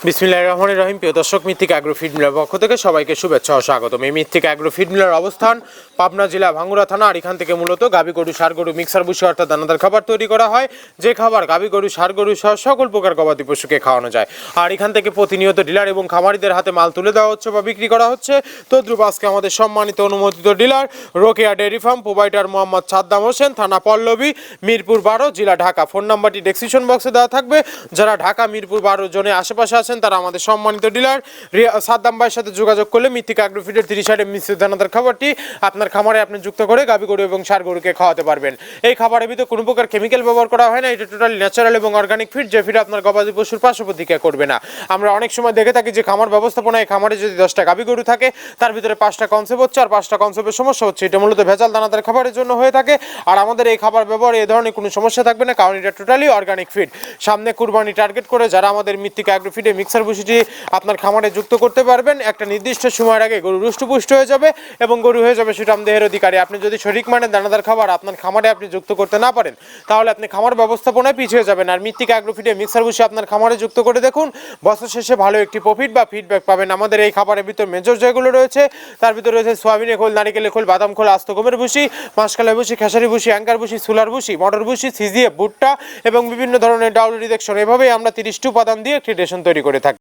বিসমিল্লাহির রহমানির রহিম। প্রিয় দর্শক, মৃত্তিকা অ্যাগ্রো ফিড মিলের পক্ষ থেকে সবাইকে শুভেচ্ছা ও স্বাগতম। এই মৃত্তিকা অ্যাগ্রো ফিড মিলের অবস্থান পাবনা জেলা ভাঙ্গুড়া থানা। আর এখান থেকে মূলত গাভী গরু, ষাঁড় গরু, মিক্সার ভুসি অর্থাৎ দানাদার খাবার তৈরি করা হয়, যে খাবার গাভী গরু, ষাঁড় গরু সহ সকল প্রকার গবাদি পশুকে খাওয়ানো যায়। আর এখান থেকে প্রতিনিয়ত ডিলার এবং খামারিদের হাতে মাল তুলে দেওয়া হচ্ছে বা বিক্রি করা হচ্ছে। তদ্রুপ আজকে আমাদের সম্মানিত অনুমোদিত dealer Rokeya dairy farm, provider Mohammad Saddam Hossain, থানা পল্লবী, মিরপুর 12, জেলা ঢাকা। ফোন নাম্বারটি ডেসক্রিপশন বক্সে দেওয়া থাকবে। যারা ঢাকা, মিরপুর 12 জোনে আশেপাশে আছেন তারা আমাদের সম্মানিত ডিলার সাদ্দাম ভাইয়ের সাথে যোগাযোগ করলে মৃত্তিকা অ্যাগ্রো ফিডের 30 মিশ্রিত দানাদার খাবারটি আপনার খামারে আপনি যুক্ত করে গাভী গরু এবং ষাঁড় গরুকে খাওয়াতে পারবেন। এই খাবারের ভিতরে কোনো প্রকার কেমিক্যাল ব্যবহার করা হয় না। এটা টোটালি ন্যাচারাল এবং অর্গানিক ফিড, যে ফিড আপনার গবাদি পশুর পার্শ্ব প্রতিক্রিয়া করবে না। আমরা অনেক সময় দেখে থাকি যে খামার ব্যবস্থাপনায় খামারে যদি 10টা গাভী গরু থাকে তার ভিতরে 5টা কনসেপ্ট হচ্ছে আর 5টা কনসেপ্টের সমস্যা হচ্ছে। এটা মূলত ভেজাল দানাদার খাবারের জন্য হয়ে থাকে। আর আমাদের এই খাবার ব্যবহারে এই ধরনের কোনো সমস্যা থাকবে না, কারণ এটা টোটালি অর্গানিক ফিড। সামনে কুরবানি টার্গেট করে যারা আমাদের মৃত্তিকা অ্যাগ্রো ফিডে মিক্সার ভুসিটি আপনার খামারে যুক্ত করতে পারবেন, একটা নির্দিষ্ট সময়ের আগে গরু রুষ্টপুষ্ট হয়ে যাবে এবং গরু হয়ে যাবে সুঠাম দেহের অধিকারী। আপনি যদি সঠিক মানের দানাদার খাবার আপনার খামারে আপনি যুক্ত করতে না পারেন তাহলে আপনি খামার ব্যবস্থাপনায় পিছিয়ে যাবেন। আর মৃত্তিকা অ্যাগ্রো ফিডে মিক্সার ভুসি আপনার খামারে যুক্ত করে দেখুন, বছর শেষে ভালো একটি প্রফিট বা ফিডব্যাক পাবেন। আমাদের এই খাবারের ভিতর মেজর যেগুলো রয়েছে তার ভিতরে রয়েছে সোয়াবিনের খোল, নারিকেলের খোল, বাদাম খোল, আস্ত গমের ভুসি, মাসকালাই ভুসি, খেসারি ভুসি, অ্যাঙ্কার ভুসি, সুলার ভুসি, মটর ভুসি, সিজিএফ, ভুট্টা এবং বিভিন্ন ধরনের ডাউল রিডাকশন। এভাবেই আমরা 30টি উপাদান দিয়ে একটি রেশন তৈরি করে থাকি।